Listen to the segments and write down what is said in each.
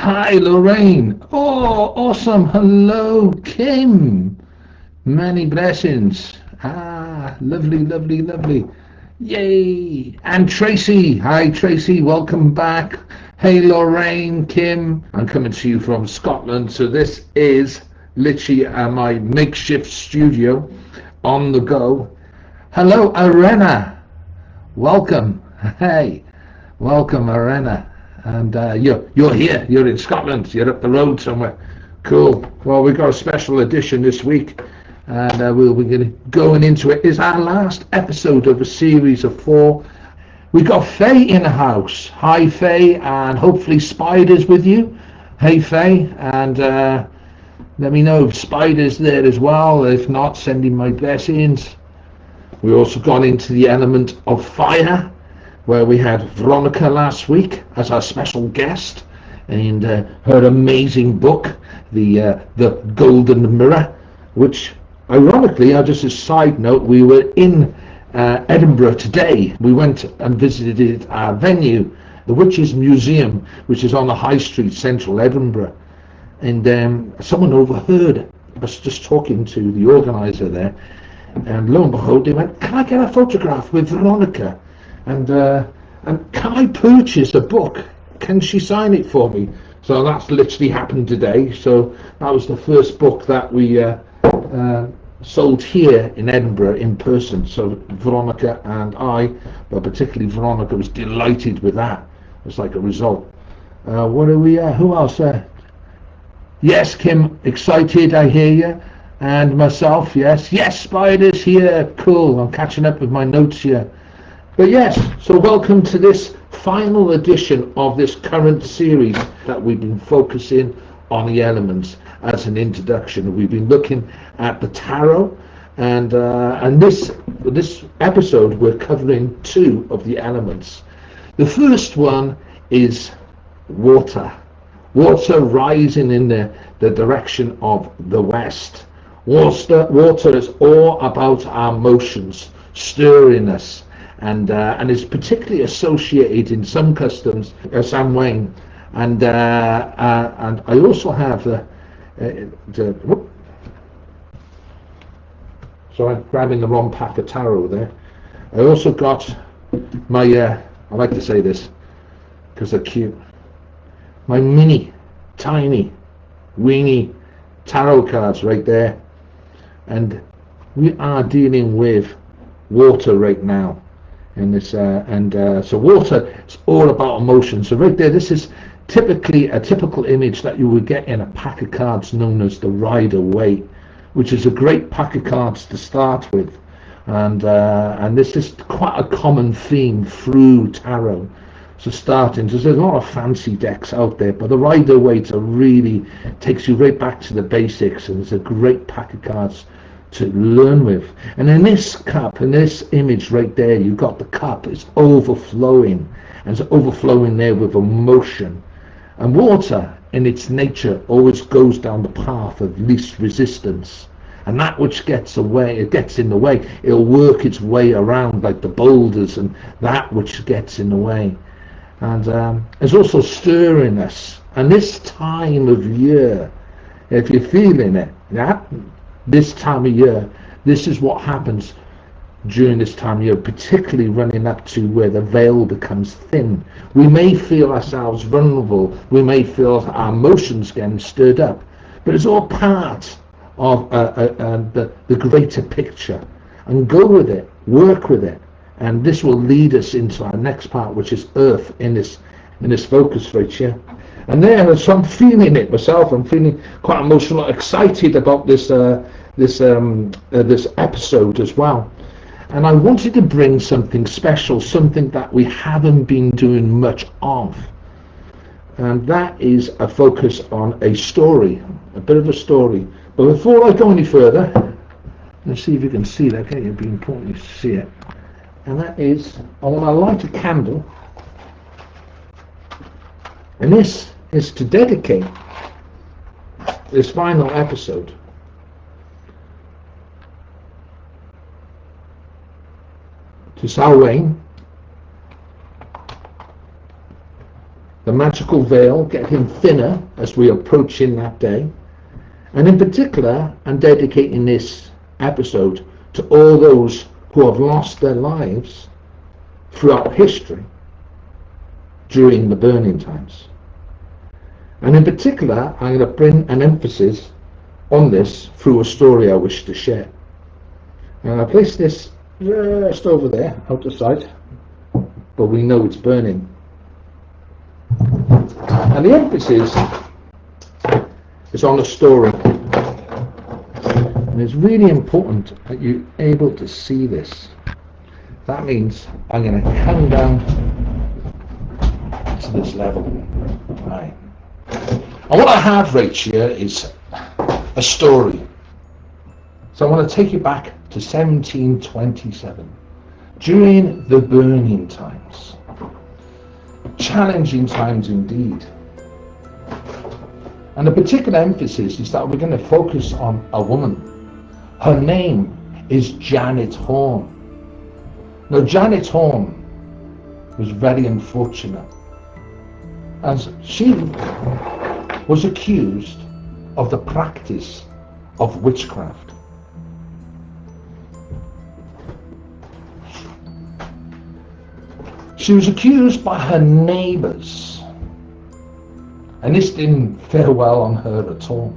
Hi, Lorraine. Oh, awesome. Hello, Kim. Many blessings. Lovely, lovely, lovely. Yay. And Tracy. Hi, Tracy. Welcome back. Hey, Lorraine, Kim. I'm coming to you from Scotland. So this is literally my makeshift studio on the go. Hello, Arena. Welcome. Hey. Welcome, Arena. And you're here. You're in Scotland. You're up the road somewhere. Cool. Well, we've got a special edition this week, and we'll be going into it. It's our last episode of a series of 4. We got Faye in the house. Hi, Faye, and hopefully Spider's with you. Hey, Faye, and let me know if Spider's there as well. If not, sending my blessings. We also got into the element of fire, where we had Veronica last week as our special guest, and her amazing book, the Golden Mirror, which, ironically, just a side note, we were in Edinburgh today. We went and visited our venue, the Witches Museum, which is on the High Street, central Edinburgh, and someone overheard us just talking to the organiser there, and lo and behold, they went, "Can I get a photograph with Veronica? And can I purchase a book? Can she sign it for me?" So that's literally happened today. So that was the first book that we sold here in Edinburgh in person. So Veronica and I, but particularly Veronica, was delighted with that. It's like a result. What are we? Who else? Yes, Kim, excited. I hear you. And myself, yes, Spider's here. Cool. I'm catching up with my notes here. But yes, so welcome to this final edition of this current series that we've been focusing on the elements as an introduction. We've been looking at the tarot, and this episode we're covering 2 of the elements. The first one is water. Water rising in the direction of the west. Water is all about our motions, stirring us. And is particularly associated in some customs Samhain, and I also have so I'm grabbing the wrong pack of tarot there. I also got my I like to say this because they're cute, my mini, tiny, weeny tarot cards right there, and we are dealing with water right now. In this so water is all about emotion. So right there, this is typically a typical image that you would get in a pack of cards known as the Rider-Waite, which is a great pack of cards to start with, and this is quite a common theme through tarot. So there's a lot of fancy decks out there, but the Rider-Waite really takes you right back to the basics, and it's a great pack of cards to learn with. And in this cup, in this image right there, you've got the cup. It's overflowing, and it's overflowing there with emotion. And water, in its nature, always goes down the path of least resistance. And that which gets in the way, it'll work its way around like the boulders, and that which gets in the way. And it's also stirring us. And this time of year, if you're feeling it, this time of year, this is what happens during this time of year, particularly running up to where the veil becomes thin. We may feel ourselves vulnerable, we may feel our emotions getting stirred up, but it's all part of the greater picture. And go with it, work with it, and this will lead us into our next part, which is earth in this focus right here. And then, so I'm feeling it myself. I'm feeling quite emotional, excited about this episode as well. And I wanted to bring something special, something that we haven't been doing much of, and that is a focus on a story, a bit of a story. But before I go any further, let's see if you can see that. Okay, you've been important to see it. And that is, I want to light a candle. And this is to dedicate this final episode to Samhain, the magical veil getting thinner as we approach in that day. And in particular, I'm dedicating this episode to all those who have lost their lives throughout history during the burning times. And in particular, I'm going to bring an emphasis on this through a story I wish to share. And I place this just over there, out of sight, but we know it's burning. And the emphasis is on a story. And it's really important that you're able to see this. That means I'm going to come down to this level. Right. And what I have right here is a story. So I want to take you back to 1727, during the burning times. Challenging times indeed. And the particular emphasis is that we're going to focus on a woman. Her name is Janet Horne. Now, Janet Horne was very unfortunate, as she was accused of the practice of witchcraft. She was accused by her neighbours, and this didn't fare well on her at all.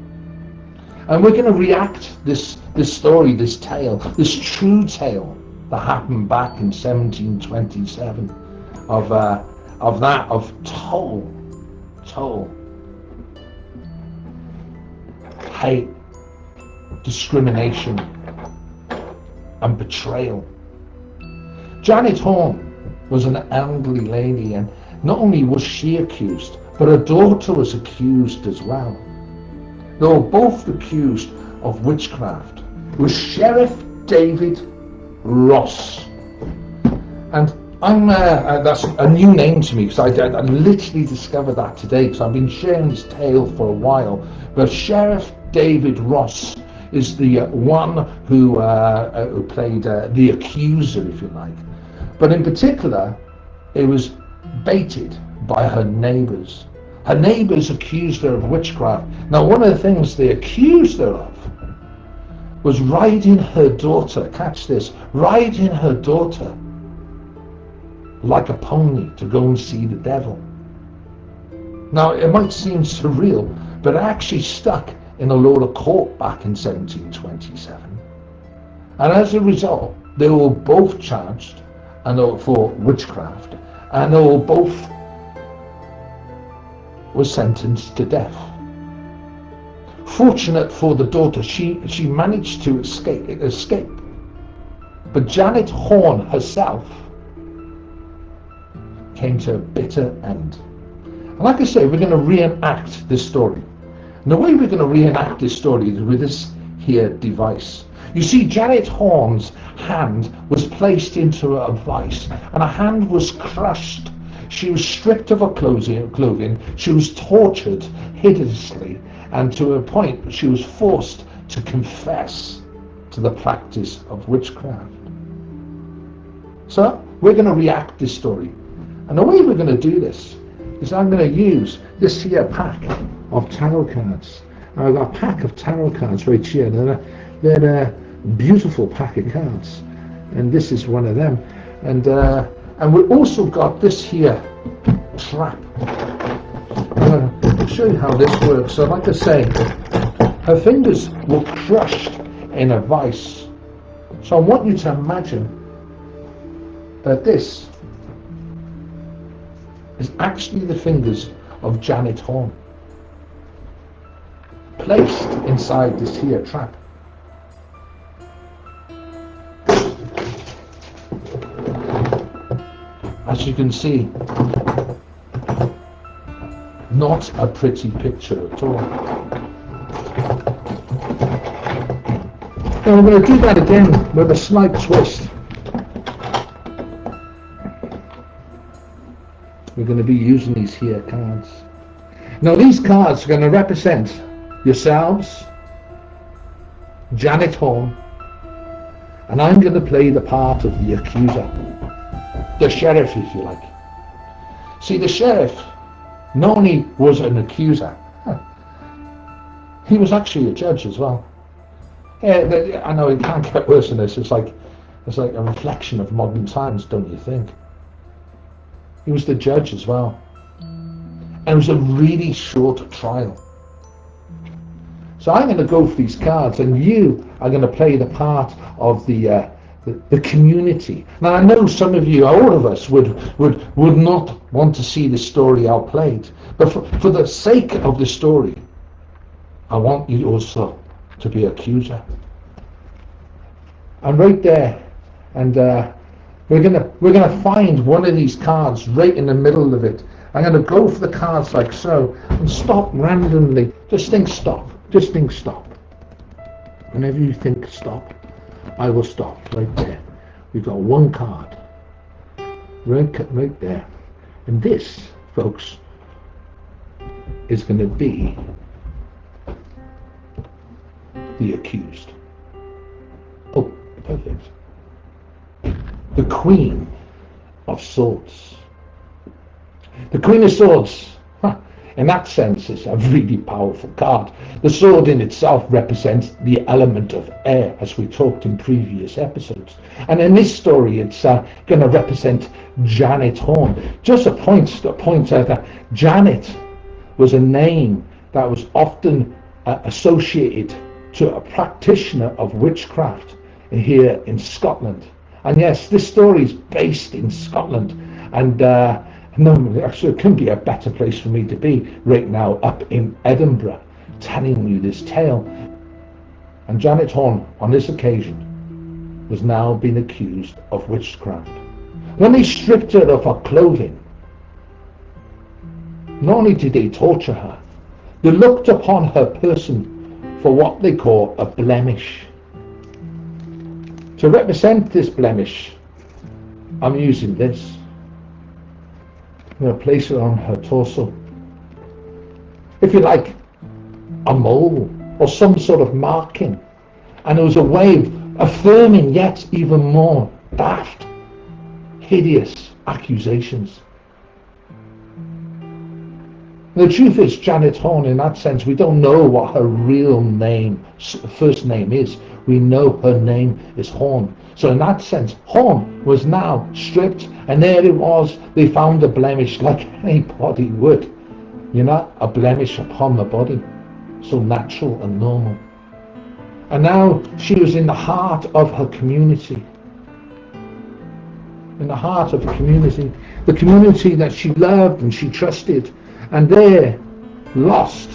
And we're going to react this story, this tale, this true tale that happened back in 1727 of total hate, discrimination, and betrayal. Janet Horne was an elderly lady, and not only was she accused, but her daughter was accused as well. They were both accused of witchcraft. It was Sheriff David Ross. And that's a new name to me, because I literally discovered that today, because I've been sharing this tale for a while. But Sheriff David Ross is the one who played the accuser, if you like. But in particular, it was baited by her neighbours. Her neighbours accused her of witchcraft. Now, one of the things they accused her of was riding her daughter, catch this, riding her daughter like a pony to go and see the devil. Now, it might seem surreal, but it actually stuck in a lower court back in 1727. And as a result, they were both charged for witchcraft, and they were both was sentenced to death. Fortunate for the daughter, she managed to escape. But Janet Horne herself came to a bitter end. And like I say, we're going to reenact this story. And the way we're going to reenact this story is with this here device. You see, Janet Horne's hand was placed into a vice, and her hand was crushed. She was stripped of her clothing, she was tortured hideously, and to a point she was forced to confess to the practice of witchcraft. So we're going to react this story. And the way we're going to do this is I'm going to use this here pack of tarot cards. I've got a pack of tarot cards right here. They're a beautiful pack of cards. And this is one of them. And we've also got this here trap. I'm going to show you how this works. So like I say, her fingers were crushed in a vice. So I want you to imagine that this is actually the fingers of Janet Horne placed inside this here trap. As you can see, not a pretty picture at all. Now I'm going to do that again with a slight twist. We're going to be using these here cards. Now these cards are going to represent yourselves, Janet Horne, and I'm going to play the part of the accuser. The sheriff, if you like. See, the sheriff not only was an accuser, he was actually a judge as well. Yeah, I know it can't get worse than this. It's like a reflection of modern times, don't you think? He was the judge as well. And it was a really short trial. So I'm going to go for these cards, and you are going to play the part of the community. Now I know some of you, all of us, would not want to see the story outplayed, but for the sake of the story, I want you also to be accuser. And right there, and we're gonna find one of these cards right in the middle of it. I'm gonna go for the cards like so, and stop randomly. Just think stop. Just think stop. Whenever you think stop, I will stop right there. We've got one card right there, and this, folks, is going to be the accused. Oh, perfect. The Queen of Swords. The Queen of Swords, in that sense, is a really powerful card. The sword in itself represents the element of air, as we talked in previous episodes. And in this story, it's going to represent Janet Horne. Just a point out that Janet was a name that was often associated to a practitioner of witchcraft here in Scotland. And yes, this story is based in Scotland, and no, actually it couldn't be a better place for me to be right now, up in Edinburgh, telling you this tale. And Janet Horne, on this occasion, was now being accused of witchcraft. When they stripped her of her clothing, not only did they torture her, they looked upon her person for what they call a blemish. To represent this blemish, I'm using this. I'm going to place it on her torso. If you like, a mole or some sort of marking. And it was a way of affirming yet even more daft, hideous accusations. The truth is, Janet Horne, in that sense, we don't know what her real name, first name is. We know her name is Horne. So in that sense, Horne was now stripped, and there it was. They found a blemish like anybody would. You know, a blemish upon the body. So natural and normal. And now she was in the heart of her community. In the heart of the community that she loved and she trusted. And there, lost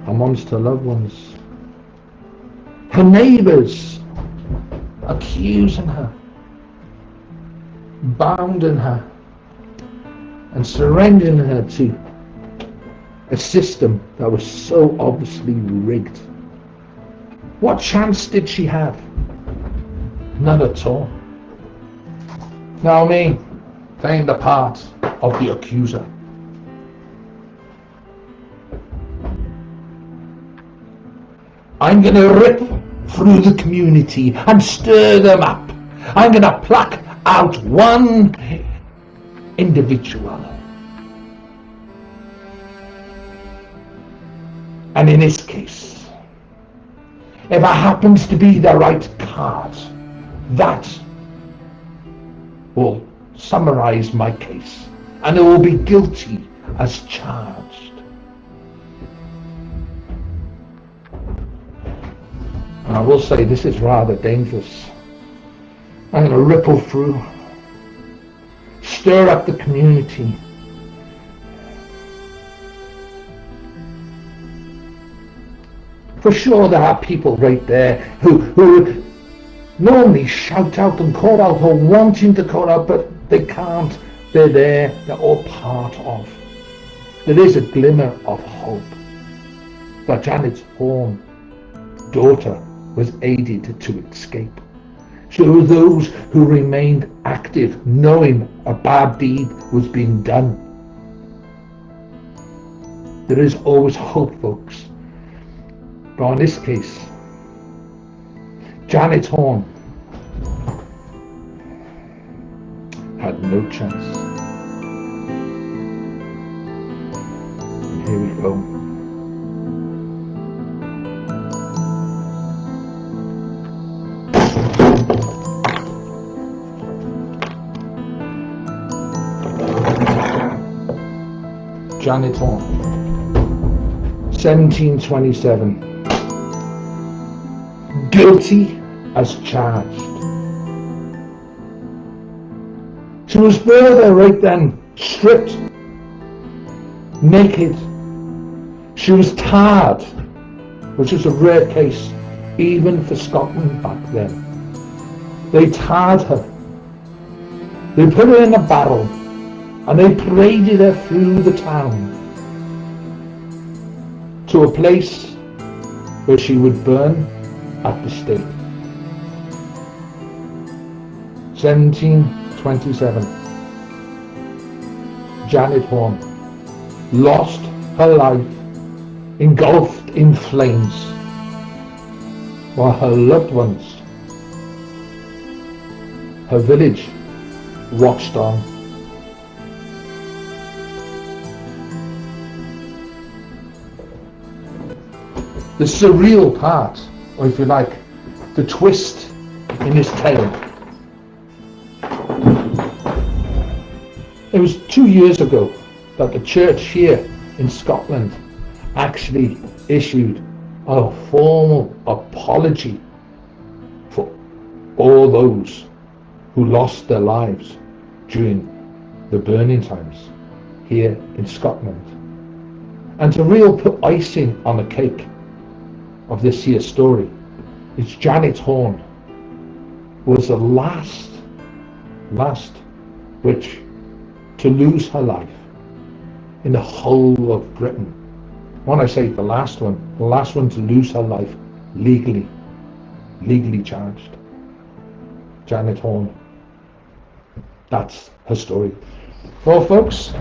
amongst her loved ones. Her neighbours accusing her, bounding her, and surrendering her to a system that was so obviously rigged. What chance did she have? None at all. Now me, playing the part of the accuser. I'm going to rip through the community and stir them up. I'm going to pluck out one individual. And in this case, if it happens to be the right card, that will summarize my case, and it will be guilty as charged. And I will say this is rather dangerous. I'm going to ripple through, stir up the community. For sure there are people right there who would normally shout out and call out, or wanting to call out, but they can't. They're there. They're all part of. There is a glimmer of hope that Janet Horne's daughter was aided to escape. So those who remained active, knowing a bad deed was being done. There is always hope, folks. But in this case, Janet Horne had no chance. And here we go. Janet Horne, 1727. Guilty as charged. She was further right then stripped, naked. She was tarred, which is a rare case even for Scotland back then. They tarred her. They put her in a barrel and they paraded her through the town to a place where she would burn at the stake. 1727. Janet Horne lost her life engulfed in flames while her loved ones, her village, watched on. The surreal part, or if you like, the twist in this tale. It was 2 years ago that the church here in Scotland actually issued a formal apology for all those who lost their lives during the burning times here in Scotland. And to real put icing on the cake of this here story, is Janet Horne was the last witch to lose her life in the whole of Britain. When I say the last one to lose her life legally charged. Janet Horne. That's her story. Well, folks,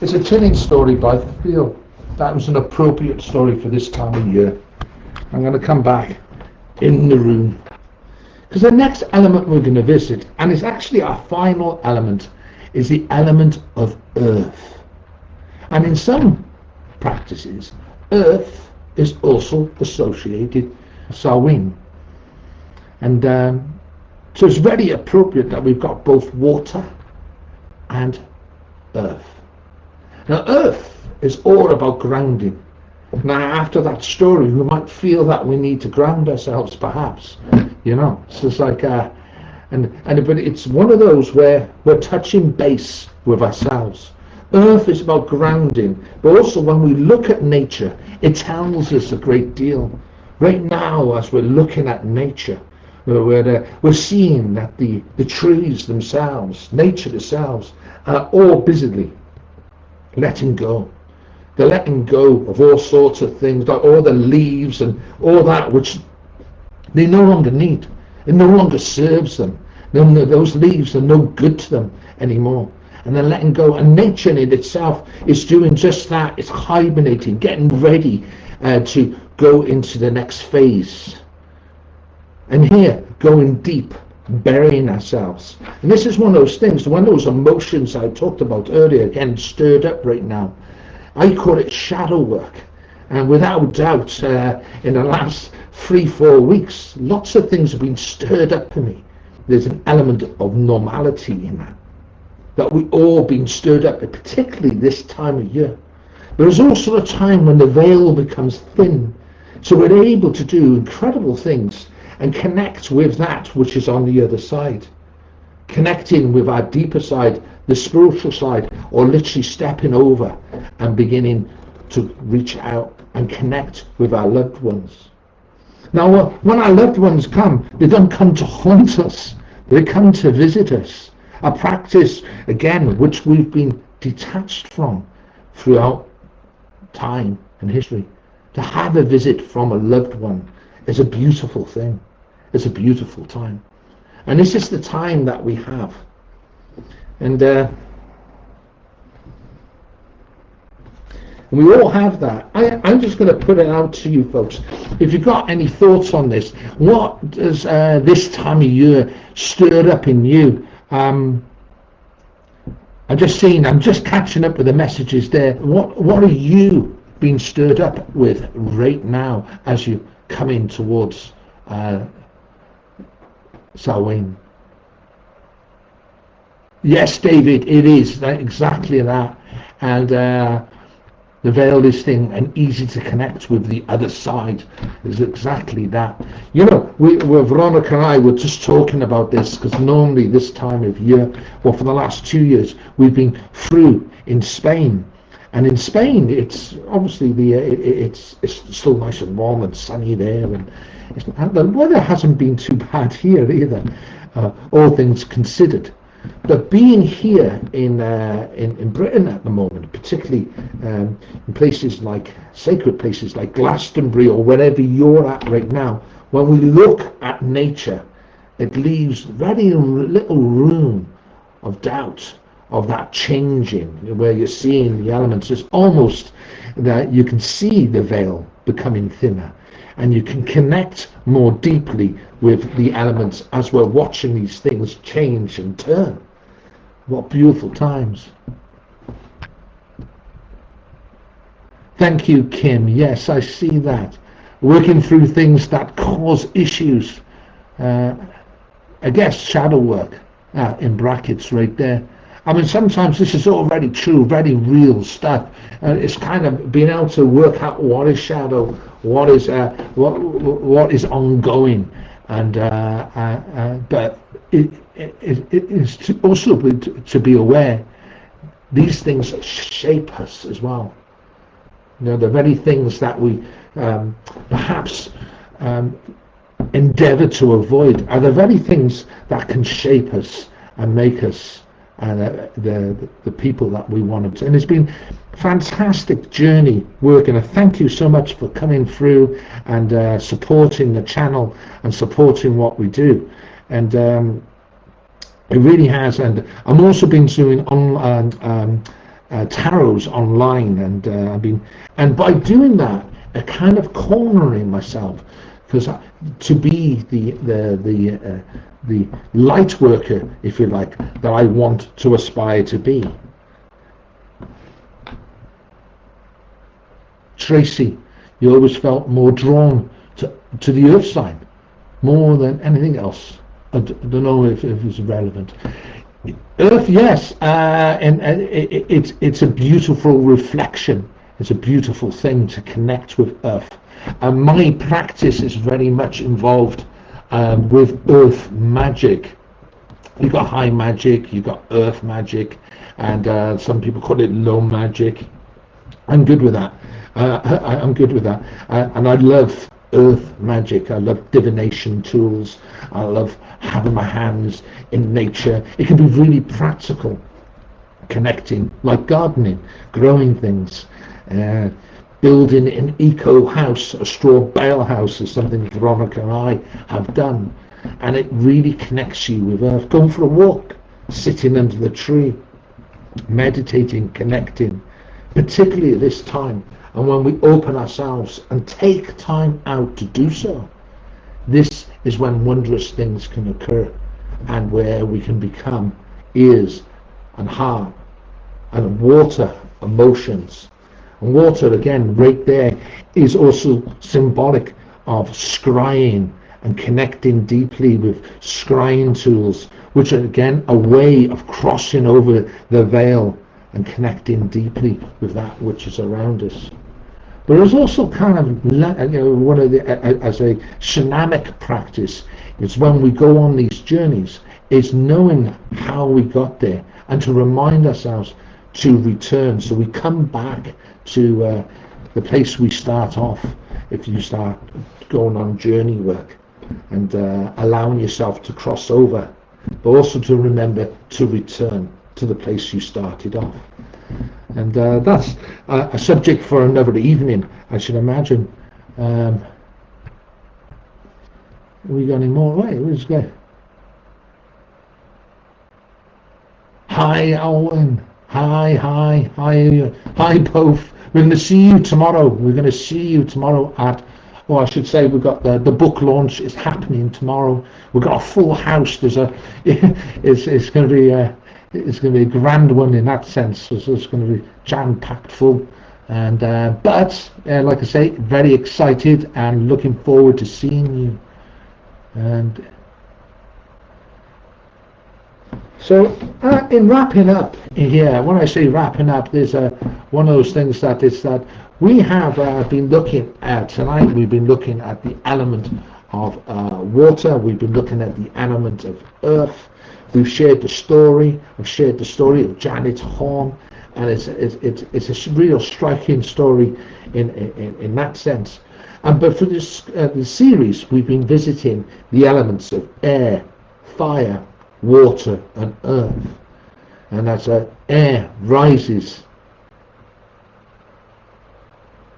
it's a chilling story, but I feel that was an appropriate story for this time of year. I'm going to come back in the room, because the next element we're going to visit, and it's actually our final element, is the element of earth. And in some practices, earth is also associated with Samhain. And so it's very appropriate that we've got both water and earth. Now, earth is all about grounding. Now, after that story, we might feel that we need to ground ourselves, perhaps. You know, so it's like, but it's one of those where we're touching base with ourselves. Earth is about grounding, but also when we look at nature, it tells us a great deal. Right now, as we're looking at nature, we're seeing that the trees themselves, nature themselves, are all busily letting go. They're letting go of all sorts of things, like all the leaves and all that which they no longer need. It no longer serves them. Those leaves are no good to them anymore. And they're letting go. And nature in itself is doing just that. It's hibernating, getting ready to go into the next phase. And here, going deep, burying ourselves. And this is one of those things, one of those emotions I talked about earlier, again stirred up right now. I call it shadow work. And without doubt, in the last 3-4 weeks, lots of things have been stirred up for me. There's an element of normality in that we all been stirred up, particularly this time of year. There is also a time when the veil becomes thin, so we're able to do incredible things and connect with that which is on the other side. Connecting with our deeper side, the spiritual side, or literally stepping over and beginning to reach out and connect with our loved ones. Now, when our loved ones come, they don't come to haunt us. They come to visit us. A practice, again, which we've been detached from throughout time and history. To have a visit from a loved one is a beautiful thing. It's a beautiful time. And this is the time that we have. And And we all have that. I'm just going to put it out to you folks. If you've got any thoughts on this, what does this time of year stir up in you? I'm just catching up with the messages there. What are you being stirred up with right now as you come in towards Samhain? Yes, David, it is exactly that. And the veil is thing and easy to connect with the other side is exactly that. You know, Veronica and I were just talking about this because normally this time of year, well, for the last 2 years, we've been through in Spain. And in Spain, it's obviously it's still nice and warm and sunny there, and the weather hasn't been too bad here either, all things considered. But being here in Britain at the moment, particularly in places like sacred places like Glastonbury or wherever you're at right now, when we look at nature, it leaves very little room of doubt of that changing, where you're seeing the elements. It's almost that you can see the veil becoming thinner, and you can connect more deeply with the elements as we're watching these things change and turn. What beautiful times. Thank you, Kim. Yes, I see that. Working through things that cause issues. I guess shadow work, in brackets right there. I mean, sometimes this is all very true, very real stuff. It's kind of being able to work out what is shadow, what is ongoing, and but it is also to be aware these things shape us as well. You know, the very things that we perhaps endeavour to avoid are the very things that can shape us and make us the people that we want to. And it's been a fantastic journey working. And thank you so much for coming through and supporting the channel and supporting what we do. And it really has. And I'm also been doing tarots online, and by doing that, a kind of cornering myself, because to be the light worker, if you like, that I want to aspire to be. Tracy, you always felt more drawn to the earth sign, more than anything else. I don't know if it's relevant. Earth, yes, and it's a beautiful reflection. It's a beautiful thing to connect with Earth. And my practice is very much involved with earth magic. You've got high magic, you've got earth magic, and some people call it low magic. I'm good with that. I'm good with that. And I love earth magic. I love divination tools. I love having my hands in nature. It can be really practical, connecting, like gardening, growing things. Building an eco house, a straw bale house, is something Veronica and I have done, and it really connects you with earth. Going for a walk, sitting under the tree, meditating, connecting, particularly at this time, and when we open ourselves and take time out to do so, this is when wondrous things can occur, and where we can become ears and heart and water, emotions. And water, again, right there, is also symbolic of scrying and connecting deeply with scrying tools, which are, again, a way of crossing over the veil and connecting deeply with that which is around us. But there's also kind of, one of the, as a shamanic practice, is when we go on these journeys, is knowing how we got there and to remind ourselves to return. So we come back to the place we start off, if you start going on journey work, and allowing yourself to cross over, but also to remember to return to the place you started off. And that's a subject for another evening, I should imagine. We got any more? Wait, let's go. Hi, Owen. Hi, hi, hi, hi, both. We're going to see you tomorrow. We're going to see you tomorrow at, oh, I should say, we've got the book launch is happening tomorrow. We've got a full house. It's going to be it's going to be a grand one in that sense. It's going to be jam-packed full. And but like I say, very excited and looking forward to seeing you. And so, in wrapping up here, when I say wrapping up, there's one of those things that is that we have been looking at tonight. We've been looking at the element of water. We've been looking at the element of earth. We've shared the story. I've shared the story of Janet Horne, and it's a real striking story in that sense. But for this the series, we've been visiting the elements of air, fire, water and earth, and as air rises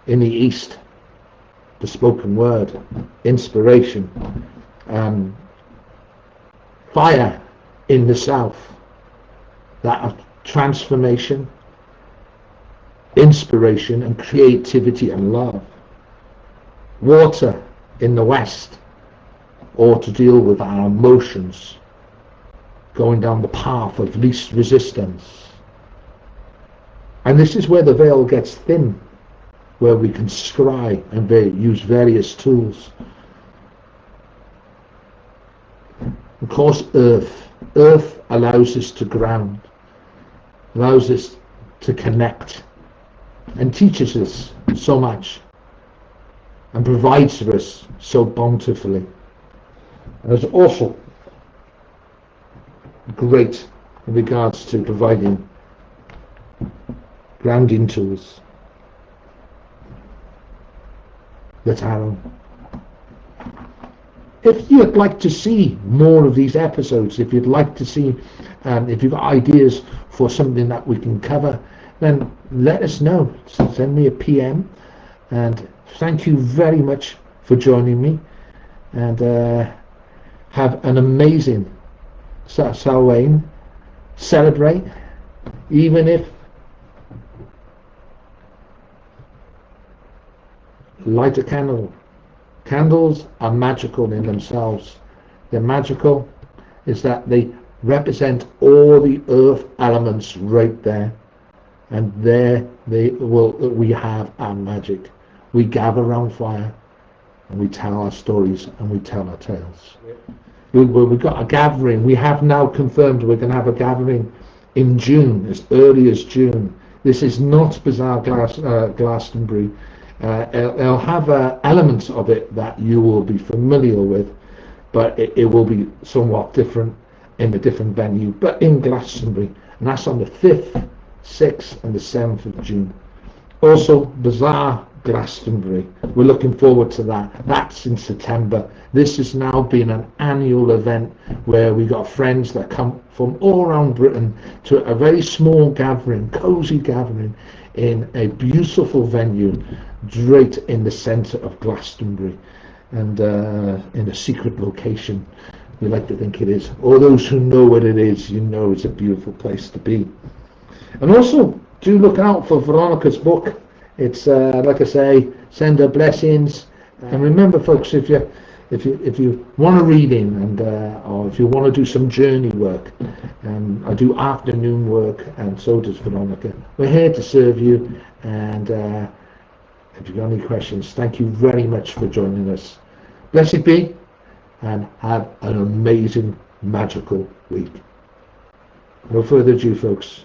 in the east, the spoken word, inspiration, fire in the south, that of transformation, inspiration and creativity and love, water in the west, or to deal with our emotions, going down the path of least resistance. And this is where the veil gets thin, where we can scry and use various tools. Of course, earth allows us to ground, allows us to connect, and teaches us so much, and provides for us so bountifully. And it's also great in regards to providing grounding tools. The tarot. If you'd like to see more of these episodes, if you'd like to see, if you've got ideas for something that we can cover, then let us know. Send me a PM. And thank you very much for joining me. And have an amazing Samhain. Celebrate, even if light a candle. Candles are magical in themselves. They're magical is that they represent all the earth elements right there, and there we have our magic. We gather around fire and we tell our stories and we tell our tales. We've got a gathering. We have now confirmed we're going to have a gathering in June, as early as June. This is not Bizarre Glastonbury. It'll have elements of it that you will be familiar with, but it will be somewhat different in a different venue, but in Glastonbury. And that's on the 5th, 6th and the 7th of June. Also, Bizarre Glastonbury. We're looking forward to that. That's in September. This has now been an annual event where we got friends that come from all around Britain to a very small gathering, cosy gathering in a beautiful venue right in the centre of Glastonbury, and in a secret location. We like to think it is. All those who know what it is, you know it's a beautiful place to be. And also do look out for Veronica's book. It's like I say, send her blessings. And remember, folks, if you want a reading, and or if you want to do some journey work, I do afternoon work, and so does Veronica. We're here to serve you. And if you've got any questions, thank you very much for joining us. Blessed be, and have an amazing, magical week. No further ado, folks.